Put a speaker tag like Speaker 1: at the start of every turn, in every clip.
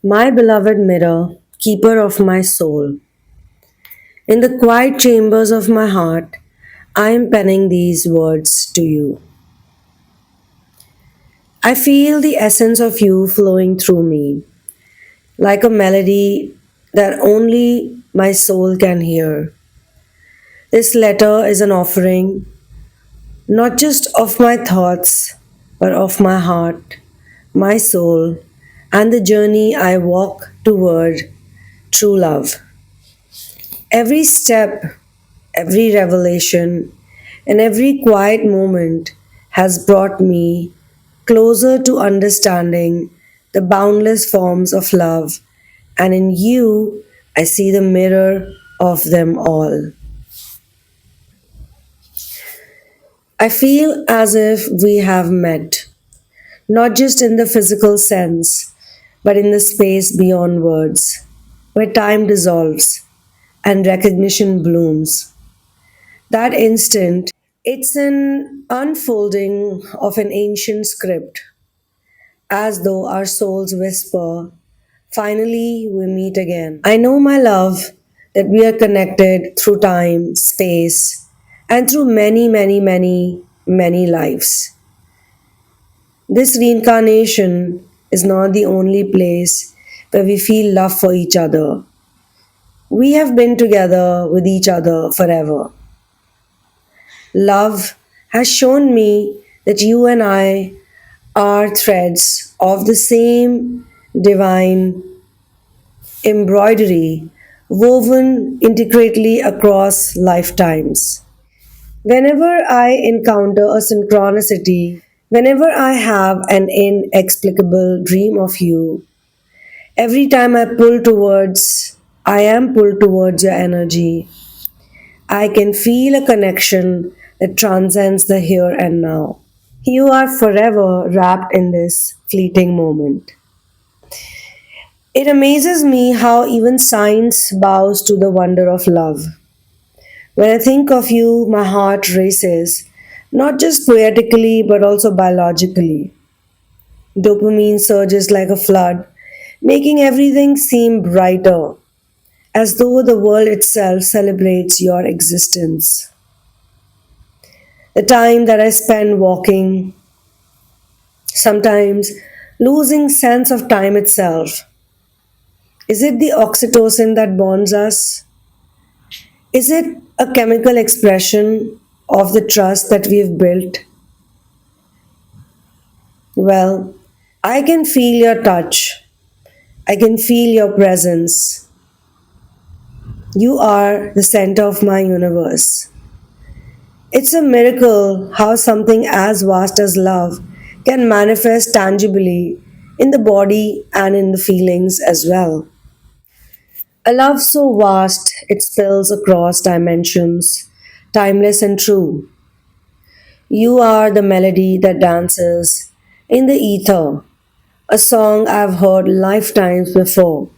Speaker 1: My beloved mirror, keeper of my soul, in the quiet chambers of my heart, I am penning these words to you. I feel the essence of you flowing through me, like a melody that only my soul can hear. This letter is an offering, not just of my thoughts, but of my heart, my soul, and the journey I walk toward true love. Every step, every revelation, and every quiet moment has brought me closer to understanding the boundless forms of love, and in you I see the mirror of them all. I feel as if we have met, not just in the physical sense, but in the space beyond words, where time dissolves and recognition blooms. That instant, it's an unfolding of an ancient script, as though our souls whisper, finally we meet again. I know, my love, that we are connected through time, space, and through many lives. This reincarnation is not the only place where we feel love for each other. We have been together with each other forever. Love has shown me that you and I are threads of the same divine embroidery woven intricately across lifetimes. Whenever I encounter a synchronicity, whenever I have an inexplicable dream of you, every time I am pulled towards your energy, I can feel a connection that transcends the here and now. You are forever wrapped in this fleeting moment. It amazes me how even science bows to the wonder of love. When I think of you, my heart races, not just poetically but also biologically. Dopamine surges like a flood, making everything seem brighter, as though the world itself celebrates your existence. The time that I spend walking, sometimes losing sense of time itself. Is it the oxytocin that bonds us? Is it a chemical expression of the trust that we've built? Well, I can feel your touch. I can feel your presence. You are the center of my universe. It's a miracle how something as vast as love can manifest tangibly in the body and in the feelings as well. A love so vast it spills across dimensions, timeless and true. You are the melody that dances in the ether, a song I've heard lifetimes before.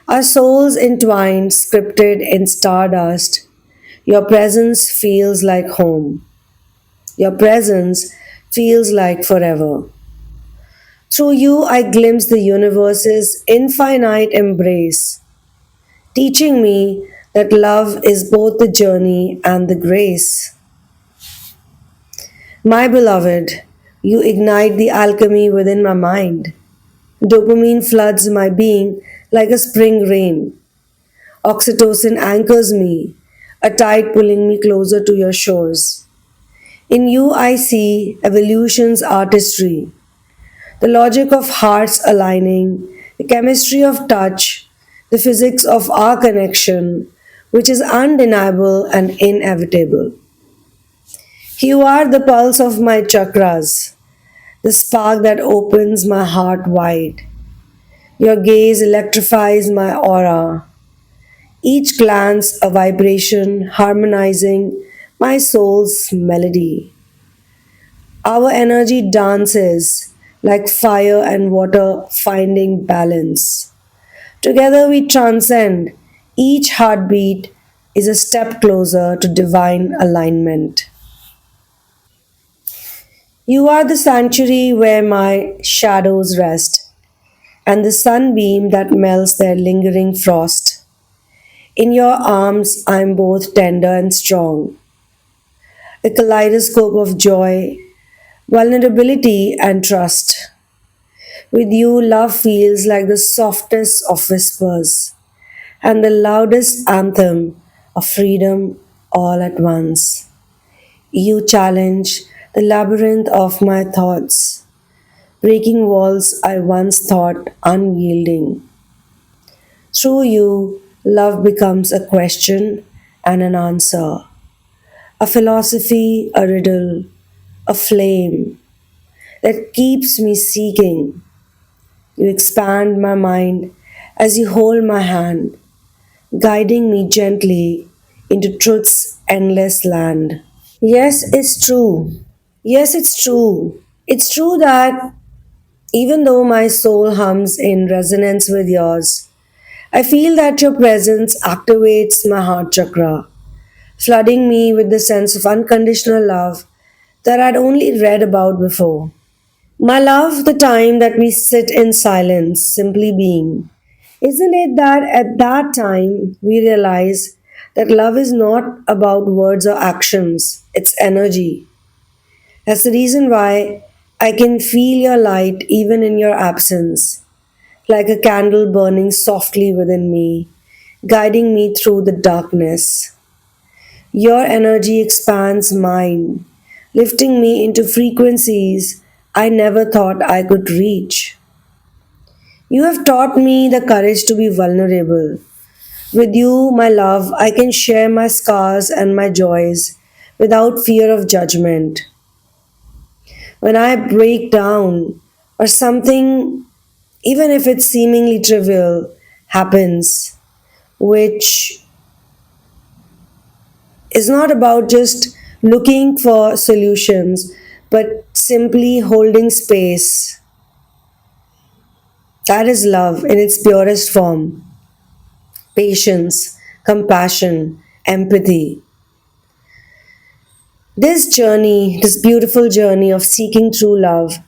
Speaker 1: Our souls entwined, scripted in stardust. Your presence feels like home. Your presence feels like forever. Through you, I glimpse the universe's infinite embrace, teaching me that love is both the journey and the grace. My beloved, you ignite the alchemy within my mind. Dopamine floods my being like a spring rain. Oxytocin anchors me, a tide pulling me closer to your shores. In you, I see evolution's artistry, the logic of hearts aligning, the chemistry of touch, the physics of our connection, which is undeniable and inevitable. You are the pulse of my chakras, the spark that opens my heart wide. Your gaze electrifies my aura, each glance a vibration harmonizing my soul's melody. Our energy dances like fire and water finding balance. Together we transcend. Each heartbeat is a step closer to divine alignment. You are the sanctuary where my shadows rest, and the sunbeam that melts their lingering frost. In your arms, I'm both tender and strong, a kaleidoscope of joy, vulnerability, and trust. With you, love feels like the softest of whispers and the loudest anthem of freedom all at once. You challenge the labyrinth of my thoughts, breaking walls I once thought unyielding. Through you, love becomes a question and an answer, a philosophy, a riddle, a flame that keeps me seeking. You expand my mind as you hold my hand, guiding me gently into truth's endless land. Yes, it's true. Yes, it's true. It's true that even though my soul hums in resonance with yours, I feel that your presence activates my heart chakra, flooding me with the sense of unconditional love that I'd only read about before. My love, the time that we sit in silence, simply being. Isn't it that at that time we realize that love is not about words or actions, it's energy? That's the reason why I can feel your light even in your absence, like a candle burning softly within me, guiding me through the darkness. Your energy expands mine, lifting me into frequencies I never thought I could reach. You have taught me the courage to be vulnerable. With you, my love, I can share my scars and my joys without fear of judgment. When I break down or something, even if it's seemingly trivial, happens, which is not about just looking for solutions, but simply holding space. That is love in its purest form: patience, compassion, empathy. This journey, this beautiful journey of seeking true love,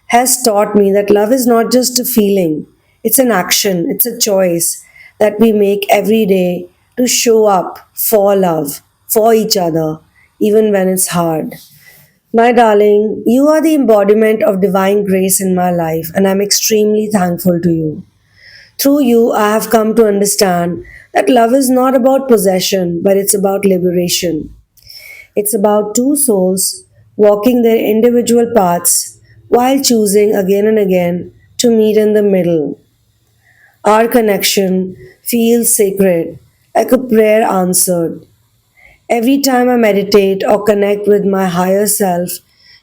Speaker 1: has taught me that love is not just a feeling, it's an action, it's a choice that we make every day to show up for love, for each other, even when it's hard. My darling, you are the embodiment of divine grace in my life, and I'm extremely thankful to you. Through you, I have come to understand that love is not about possession, but it's about liberation. It's about two souls walking their individual paths while choosing again and again to meet in the middle. Our connection feels sacred, like a prayer answered. Every time I meditate or connect with my higher self,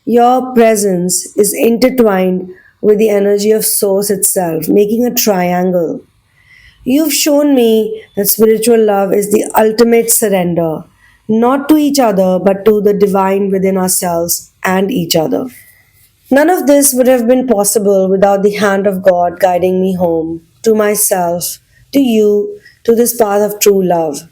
Speaker 1: your presence is intertwined with the energy of Source itself, making a triangle. You've shown me that spiritual love is the ultimate surrender, not to each other, but to the divine within ourselves and each other. None of this would have been possible without the hand of God guiding me home, to myself, to you, to this path of true love.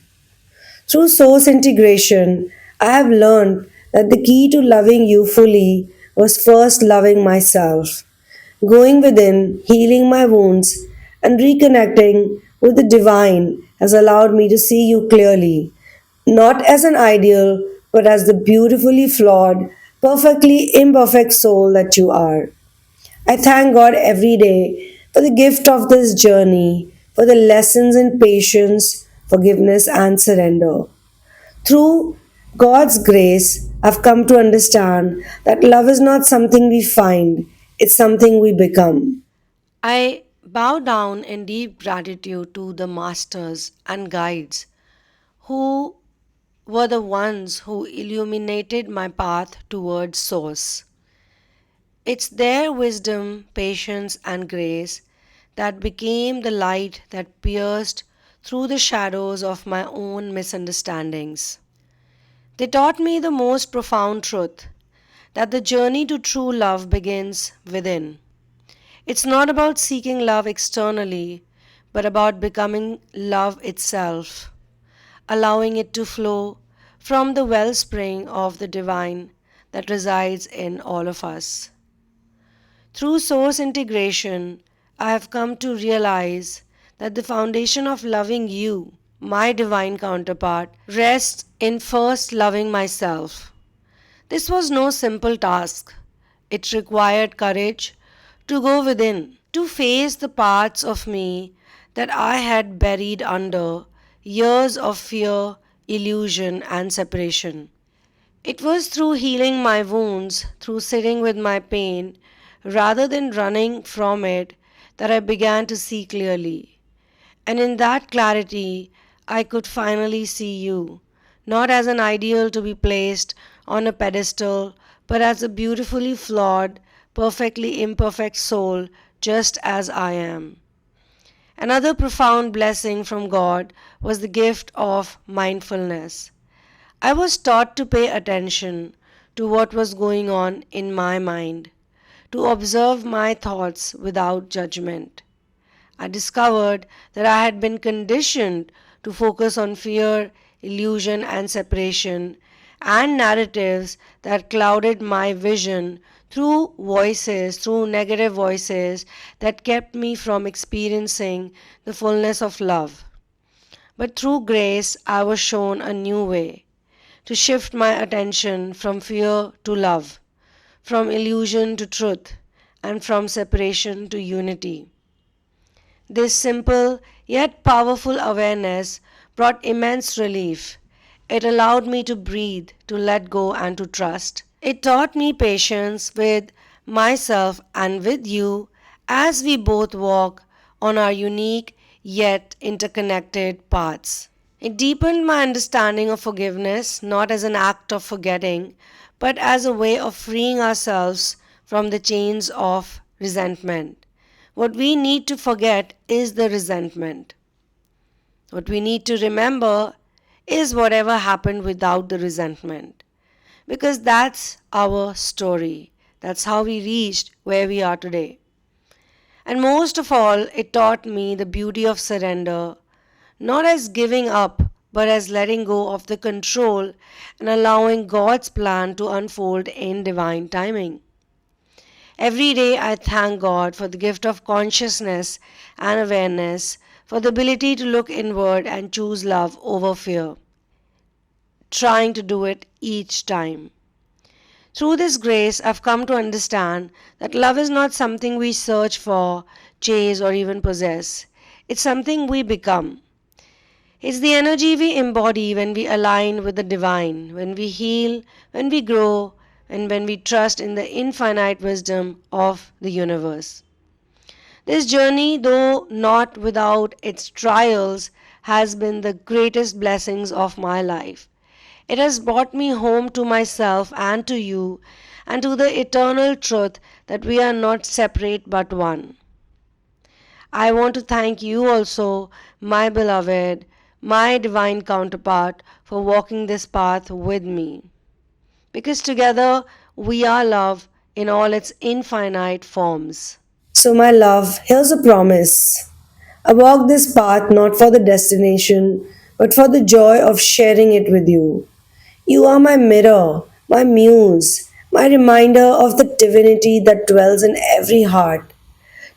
Speaker 1: Through source integration, I have learned that the key to loving you fully was first loving myself. Going within, healing my wounds, and reconnecting with the divine has allowed me to see you clearly, not as an ideal, but as the beautifully flawed, perfectly imperfect soul that you are. I thank God every day for the gift of this journey, for the lessons in patience, forgiveness, and surrender. Through God's grace, I've come to understand that love is not something we find, it's something we become.
Speaker 2: I bow down in deep gratitude to the masters and guides who were the ones who illuminated my path towards Source. It's their wisdom, patience, and grace that became the light that pierced through the shadows of my own misunderstandings. They taught me the most profound truth that the journey to true love begins within. It's not about seeking love externally, but about becoming love itself, allowing it to flow from the wellspring of the divine that resides in all of us. Through source integration, I have come to realize that the foundation of loving you, my divine counterpart, rests in first loving myself. This was no simple task. It required courage to go within, to face the parts of me that I had buried under years of fear, illusion, and separation. It was through healing my wounds, through sitting with my pain, rather than running from it, that I began to see clearly. And in that clarity, I could finally see you, not as an ideal to be placed on a pedestal, but as a beautifully flawed, perfectly imperfect soul, just as I am. Another profound blessing from God was the gift of mindfulness. I was taught to pay attention to what was going on in my mind, to observe my thoughts without judgment. I discovered that I had been conditioned to focus on fear, illusion, and separation, and narratives that clouded my vision through negative voices that kept me from experiencing the fullness of love. But through grace, I was shown a new way to shift my attention from fear to love, from illusion to truth, and from separation to unity. This simple yet powerful awareness brought immense relief. It allowed me to breathe, to let go, and to trust. It taught me patience with myself and with you as we both walk on our unique yet interconnected paths. It deepened my understanding of forgiveness not as an act of forgetting, but as a way of freeing ourselves from the chains of resentment. What we need to forget is the resentment. What we need to remember is whatever happened without the resentment. Because that's our story. That's how we reached where we are today. And most of all, it taught me the beauty of surrender, not as giving up, but as letting go of the control and allowing God's plan to unfold in divine timing. Every day I thank God for the gift of consciousness and awareness, for the ability to look inward and choose love over fear, trying to do it each time. Through this grace, I've come to understand that love is not something we search for, chase, or even possess. It's something we become. It's the energy we embody when we align with the divine, when we heal, when we grow, and when we trust in the infinite wisdom of the universe. This journey, though not without its trials, has been the greatest blessings of my life. It has brought me home to myself and to you, and to the eternal truth that we are not separate but one. I want to thank you also, my beloved, my divine counterpart, for walking this path with me. Because together we are love in all its infinite forms.
Speaker 1: So, my love, here's a promise. I walk this path not for the destination, but for the joy of sharing it with you. You are my mirror, my muse, my reminder of the divinity that dwells in every heart.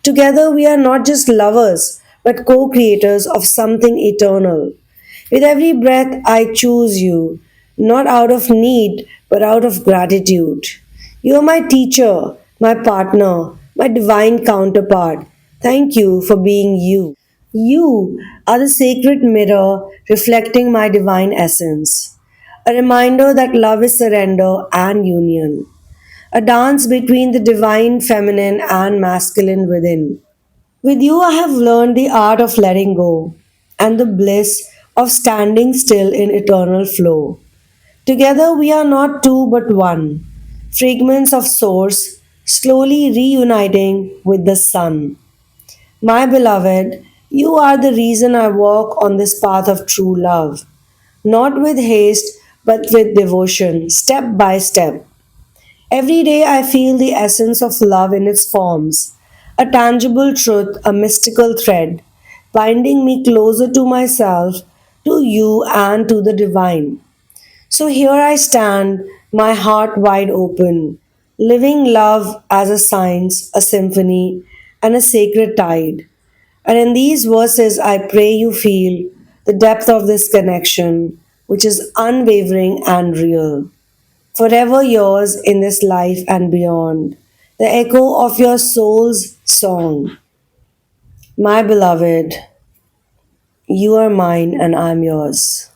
Speaker 1: Together, we are not just lovers, but co creators of something eternal. With every breath, I choose you, not out of need, but out of gratitude. You are my teacher, my partner, my divine counterpart. Thank you for being you. You are the sacred mirror reflecting my divine essence. A reminder that love is surrender and union. A dance between the divine feminine and masculine within. With you, I have learned the art of letting go and the bliss of standing still in eternal flow. Together, we are not two but one, fragments of Source slowly reuniting with the Sun. My beloved, you are the reason I walk on this path of true love, not with haste but with devotion, step by step. Every day I feel the essence of love in its forms, a tangible truth, a mystical thread, binding me closer to myself, to you, and to the divine. So here I stand, my heart wide open, living love as a science, a symphony, and a sacred tide. And in these verses, I pray you feel the depth of this connection, which is unwavering and real. Forever yours in this life and beyond. The echo of your soul's song. My beloved, you are mine and I'm yours.